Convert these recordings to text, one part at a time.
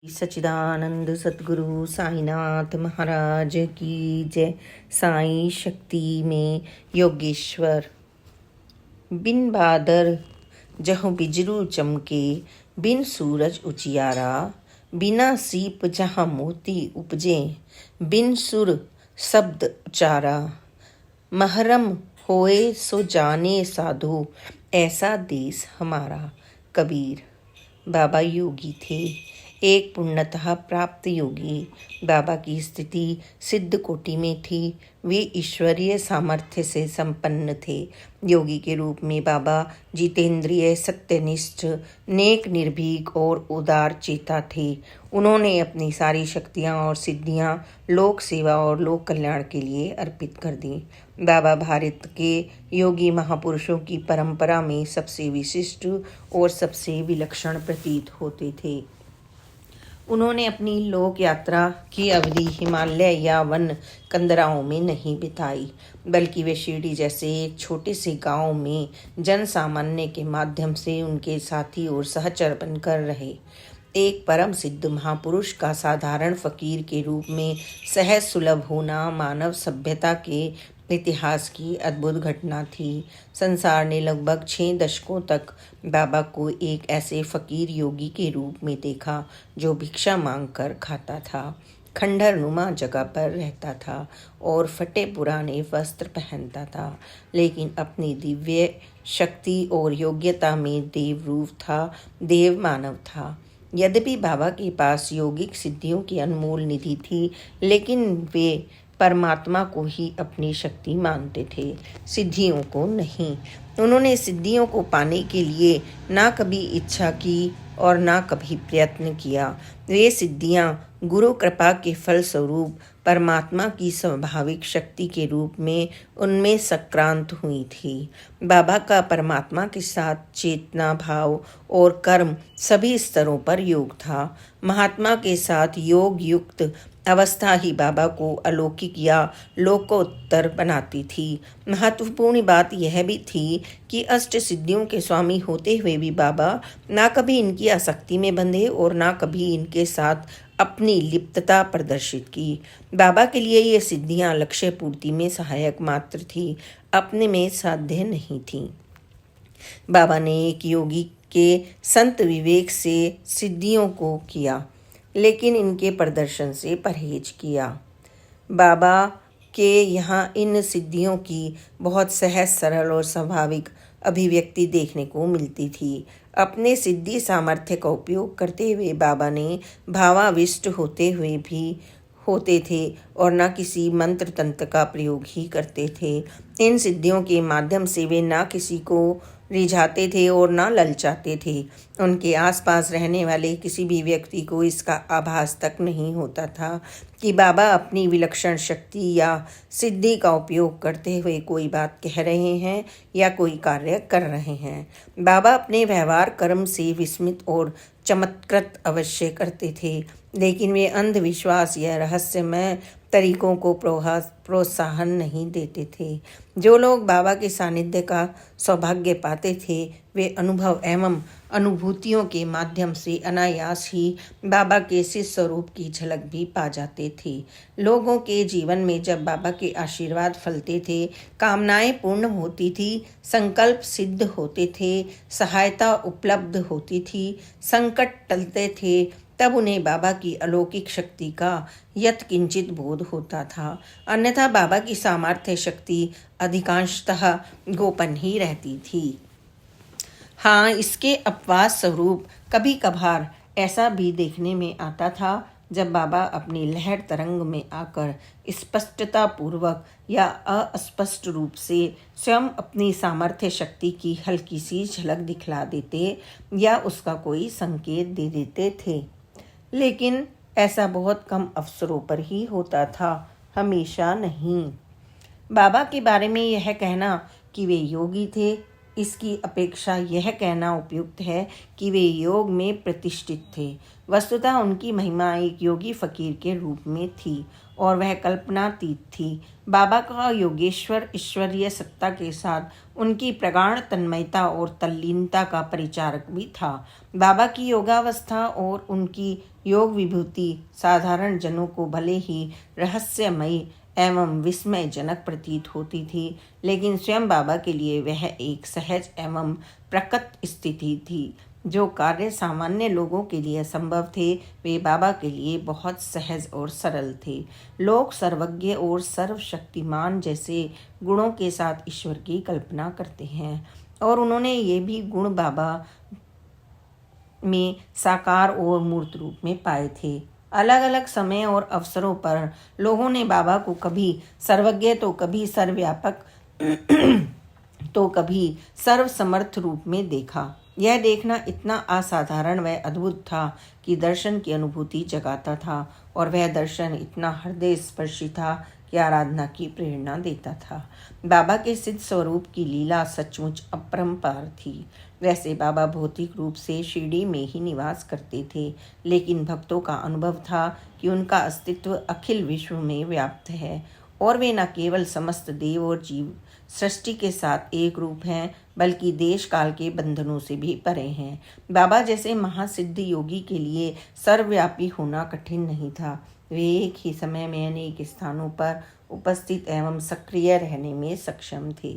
सच्चिदानंद सतगुरु साईनाथ महाराज की जय। साई शक्ति में योगेश्वर। बिन बादर जहाँ बिजरू चमके, बिन सूरज उजियारा, बिना सीप जहाँ मोती उपजे, बिन सुर शब्द उचारा। महरम होए सो जाने साधु, ऐसा देश हमारा। कबीर। बाबा योगी थे, एक पूर्णतः प्राप्त योगी। बाबा की स्थिति सिद्ध कोटि में थी। वे ईश्वरीय सामर्थ्य से संपन्न थे। योगी के रूप में बाबा जितेंद्रिय, सत्यनिष्ठ, नेक, निर्भीक और उदार चेता थे। उन्होंने अपनी सारी शक्तियाँ और सिद्धियाँ लोक सेवा और लोक कल्याण के लिए अर्पित कर दी। बाबा भारत के योगी महापुरुषों की परंपरा में सबसे विशिष्ट और सबसे विलक्षण प्रतीत होते थे। उन्होंने अपनी लोक यात्रा की अवधि हिमालय या वन कंदराओं में नहीं बिताई, बल्कि वे शिरडी जैसे एक छोटे से गांव में जन सामान्य के माध्यम से उनके साथी और सहचर बनकर रहे। एक परम सिद्ध महापुरुष का साधारण फकीर के रूप में सहज सुलभ होना मानव सभ्यता के इतिहास की अद्भुत घटना थी। संसार ने लगभग 6 दशकों तक बाबा को एक ऐसे फकीर योगी के रूप में देखा जो भिक्षा मांगकर खाता था, खंडहर नुमा जगह पर रहता था और फटे पुराने वस्त्र पहनता था, लेकिन अपनी दिव्य शक्ति और योग्यता में देव रूप था, देव मानव था। यद्यपि बाबा के पास योगिक सिद्धियों की अनमोल निधि थी, लेकिन वे परमात्मा को ही अपनी शक्ति मानते थे, सिद्धियों को नहीं। उन्होंने सिद्धियों को पाने के लिए ना कभी इच्छा की और ना कभी प्रयत्न किया। वे सिद्धियां गुरु कृपा के फलस्वरूप परमात्मा की स्वाभाविक शक्ति के रूप में उनमें सक्रांत हुई थी। बाबा का परमात्मा के साथ चेतना, भाव और कर्म सभी स्तरों पर योग था। महात्मा के साथ योग युक्त अवस्था ही बाबा को अलौकिक या लोकोत्तर बनाती थी। महत्वपूर्ण बात यह भी थी कि अष्ट सिद्धियों के स्वामी होते हुए भी बाबा ना कभी इनकी आसक्ति में बंधे और ना कभी इनके साथ अपनी लिप्तता प्रदर्शित की। बाबा के लिए ये सिद्धियां लक्ष्य पूर्ति में सहायक मात्र थी, अपने में साध्य नहीं थी। बाबा ने एक योगी के संत विवेक से सिद्धियों को किया, लेकिन इनके प्रदर्शन से परहेज किया। बाबा के यहाँ इन सिद्धियों की बहुत सहज, सरल और स्वाभाविक अभिव्यक्ति देखने को मिलती थी। अपने सिद्धि सामर्थ्य का उपयोग करते हुए बाबा ने भावाविष्ट होते थे और न किसी मंत्र तंत्र का प्रयोग ही करते थे। इन सिद्धियों के माध्यम से वे ना किसी को रिझाते थे और ना ललचाते थे। उनके आसपास रहने वाले किसी भी व्यक्ति को इसका आभास तक नहीं होता था कि बाबा अपनी विलक्षण शक्ति या सिद्धि का उपयोग करते हुए कोई बात कह रहे हैं या कोई कार्य कर रहे हैं। बाबा अपने व्यवहार कर्म से विस्मित और चमत्कृत अवश्य करते थे, लेकिन वे अंधविश्वास या रहस्यमय तरीकों को प्रोत्साहन नहीं देते थे। जो लोग बाबा के सानिध्य का सौभाग्य पाते थे, वे अनुभव एवं अनुभूतियों के माध्यम से अनायास ही बाबा के शिष्य स्वरूप की झलक भी पा जाते थे। लोगों के जीवन में जब बाबा के आशीर्वाद फलते थे, कामनाएं पूर्ण होती थी, संकल्प सिद्ध होते थे, सहायता उपलब्ध होती थी, संकट टलते थे, तब उन्हें बाबा की अलौकिक शक्ति का यत्किंचित बोध होता था। अन्यथा बाबा की सामर्थ्य शक्ति अधिकांशतः गोपन ही रहती थी। हाँ, इसके अपवाद स्वरूप कभी कभार ऐसा भी देखने में आता था जब बाबा अपनी लहर तरंग में आकर स्पष्टता पूर्वक या अस्पष्ट रूप से स्वयं अपनी सामर्थ्य शक्ति की हल्की सी झलक दिखला देते या उसका कोई संकेत दे देते थे, लेकिन ऐसा बहुत कम अवसरों पर ही होता था, हमेशा नहीं। बाबा के बारे में यह कहना कि वे योगी थे इसकी अपेक्षा यह कहना उपयुक्त है कि वे योग में प्रतिष्ठित थे। वस्तुतः उनकी महिमा एक योगी फकीर के रूप में थी और वह कल्पनातीत थी। बाबा का योगेश्वर ईश्वरीय सत्ता के साथ उनकी प्रगाढ़ तन्मयता और तल्लीनता का परिचारक भी था। बाबा की योगावस्था और उनकी योग विभूति साधारण जनों को भले ही रहस्यमयी एवं विस्मयजनक प्रतीत होती थी, लेकिन स्वयं बाबा के लिए वह एक सहज एवं प्रकट स्थिति थी। जो कार्य सामान्य लोगों के लिए असंभव थे, वे बाबा के लिए बहुत सहज और सरल थे। लोग सर्वज्ञ और सर्वशक्तिमान जैसे गुणों के साथ ईश्वर की कल्पना करते हैं और उन्होंने ये भी गुण बाबा में साकार और मूर्त रूप में पाए थे। अलग अलग समय और अवसरों पर लोगों ने बाबा को कभी सर्वज्ञ तो कभी सर्वव्यापक तो कभी सर्वसमर्थ रूप में देखा। यह देखना इतना असाधारण व अद्भुत था कि दर्शन की अनुभूति जगाता था और वह दर्शन इतना हृदय स्पर्शी था कि आराधना की प्रेरणा देता था। बाबा के सिद्ध स्वरूप की लीला सचमुच अपरंपार थी। वैसे बाबा भौतिक रूप से शिरडी में ही निवास करते थे, लेकिन भक्तों का अनुभव था कि उनका अस्तित्व अखिल विश्व में व्याप्त है और वे न केवल समस्त देव और जीव सृष्टि के साथ एक रूप हैं, बल्कि देश काल के बंधनों से भी परे हैं। बाबा जैसे महासिद्ध योगी के लिए सर्वव्यापी होना कठिन नहीं था। वे एक ही समय में अनेक स्थानों पर उपस्थित एवं सक्रिय रहने में सक्षम थे।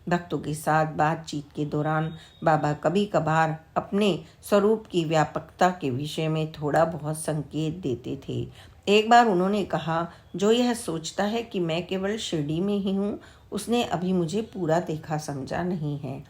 भक्तों के साथ बातचीत के दौरान बाबा कभी कभार अपने स्वरूप की व्यापकता के विषय में थोड़ा बहुत संकेत देते थे। एक बार उन्होंने कहा, जो यह सोचता है कि मैं केवल शिरडी में ही हूँ, उसने अभी मुझे पूरा देखा समझा नहीं है।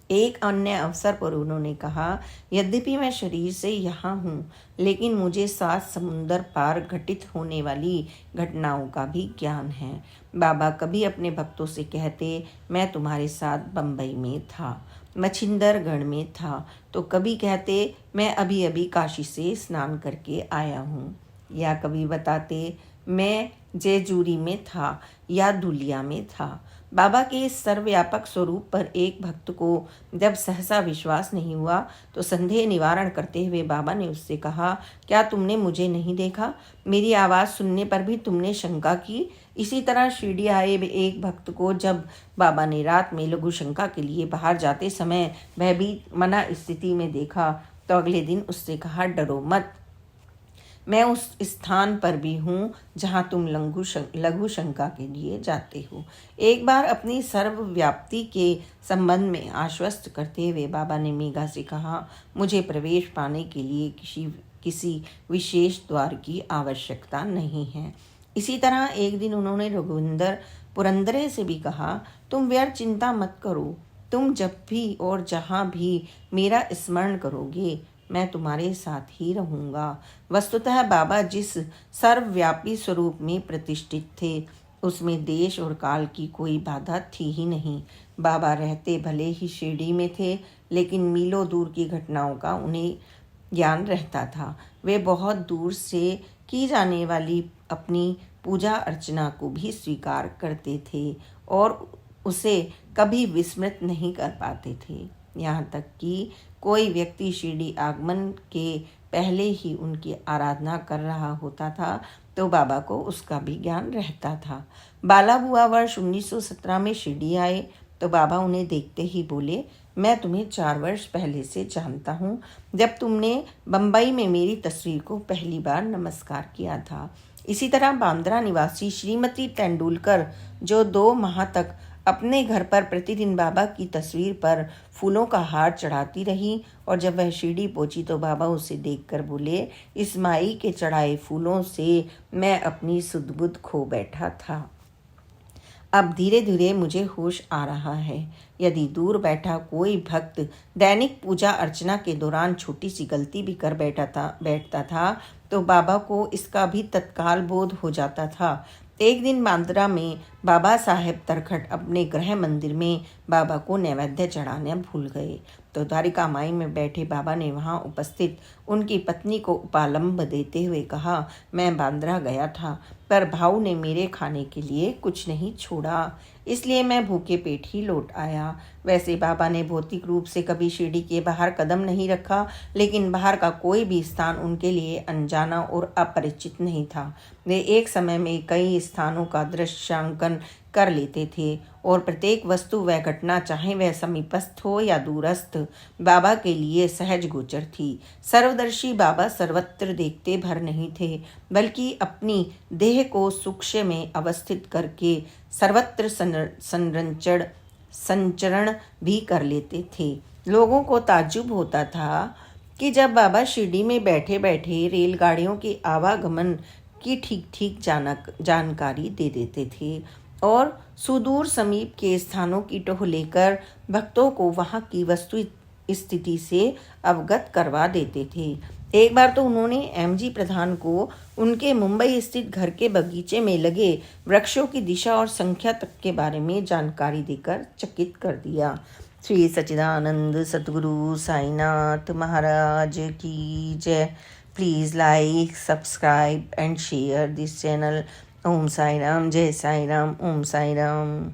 एक अन्य अवसर पर उन्होंने कहा, यद्यपि मैं शरीर से यहाँ हूँ, लेकिन मुझे 7 समुंदर पार घटित होने वाली घटनाओं का भी ज्ञान है। बाबा कभी अपने भक्तों से कहते, मैं तुम्हारे साथ बम्बई में था, मछिंदरगढ़ में था, तो कभी कहते, मैं अभी अभी काशी से स्नान करके आया हूँ, या कभी बताते, मैं जेजूरी में था या धुलिया में था। बाबा के इस सर्वव्यापक स्वरूप पर एक भक्त को जब सहसा विश्वास नहीं हुआ, तो संदेह निवारण करते हुए बाबा ने उससे कहा, क्या तुमने मुझे नहीं देखा? मेरी आवाज़ सुनने पर भी तुमने शंका की? इसी तरह शिरडी आए एक भक्त को जब बाबा ने रात में लघु शंका के लिए बाहर जाते समय भयभीत मना स्थिति में देखा, तो अगले दिन उससे कहा, डरो मत, मैं उस स्थान पर भी हूँ जहाँ तुम लघु शंका के लिए जाते हो। एक बार अपनी सर्वव्याप्ति के संबंध में आश्वस्त करते हुए बाबा ने मेघा से कहा, मुझे प्रवेश पाने के लिए किसी विशेष द्वार की आवश्यकता नहीं है। इसी तरह एक दिन उन्होंने रघुविंदर पुरंदरे से भी कहा, तुम व्यर्थ चिंता मत करो, तुम जब भी और जहाँ भी मेरा स्मरण करोगे, मैं तुम्हारे साथ ही रहूँगा। वस्तुतः बाबा जिस सर्वव्यापी स्वरूप में प्रतिष्ठित थे, उसमें देश और काल की कोई बाधा थी ही नहीं। बाबा रहते भले ही शिरडी में थे, लेकिन मीलों दूर की घटनाओं का उन्हें ज्ञान रहता था। वे बहुत दूर से की जाने वाली अपनी पूजा अर्चना को भी स्वीकार करते थे और उसे कभी विस्मृत नहीं कर पाते थे। यहाँ तक कि कोई व्यक्ति शिरडी आगमन के पहले ही उनकी आराधना कर रहा होता था, तो बाबा को उसका भी ज्ञान रहता था। बाला बुआ वर्ष 1917 में शिरडी आए, तो बाबा उन्हें देखते ही बोले, मैं तुम्हें 4 वर्ष पहले से जानता हूँ, जब तुमने बम्बई में मेरी तस्वीर को पहली बार नमस्कार किया था। इसी तरह बांद्रा निवासी श्रीमती तेंदुलकर, जो 2 माह तक अपने घर पर प्रतिदिन बाबा की तस्वीर पर फूलों का हार चढ़ाती रही, और जब वह शिरडी पहुंची तो बाबा उसे देखकर बोले, इस माई के चढ़ाए फूलों से मैं अपनी सुध बुध खो बैठा था। अब धीरे धीरे मुझे होश आ रहा है। यदि दूर बैठा कोई भक्त दैनिक पूजा अर्चना के दौरान छोटी सी गलती भी कर बैठता था, तो बाबा को इसका भी तत्काल बोध हो जाता था। एक दिन बांद्रा में बाबा साहेब तरखट अपने गृह मंदिर में बाबा को नैवेद्य चढ़ाने भूल गए तो द्वारिका माई में बैठे बाबा ने वहां उपस्थित उनकी पत्नी को उपालंब देते हुए कहा, मैं बांद्रा गया था पर भाऊ ने मेरे खाने के लिए कुछ नहीं छोड़ा, इसलिए मैं भूखे पेट ही लौट आया। वैसे बाबा ने भौतिक रूप से कभी शिरडी के बाहर कदम नहीं रखा, लेकिन बाहर का कोई भी स्थान उनके लिए अनजाना और अपरिचित नहीं था। वे एक समय में कई स्थानों का दृश्यांकन कर लेते थे और प्रत्येक वस्तु व घटना, चाहे वह समीपस्थ हो या दूरस्थ, बाबा के लिए सहज गोचर थी। सर्वदर्शी बाबा सर्वत्र देखते भर नहीं थे, बल्कि अपनी देह को सूक्ष्म में अवस्थित करके सर्वत्र संचरण भी कर लेते थे। लोगों को ताज्जुब होता था कि जब बाबा शिरडी में बैठे बैठे रेलगाड़ियों के आवागमन की ठीक ठीक जानकारी दे देते थे और सुदूर समीप के स्थानों की टोह लेकर भक्तों को वहां की वस्तु स्थिति से अवगत करवा देते थे। एक बार तो उन्होंने एमजी प्रधान को उनके मुंबई स्थित घर के बगीचे में लगे वृक्षों की दिशा और संख्या तक के बारे में जानकारी देकर चकित कर दिया। श्री सच्चिदानंद सतगुरु साईनाथ महाराज की जय। Please like, subscribe and share this channel. Om Sai Ram, जय साई राम, ओम साई राम।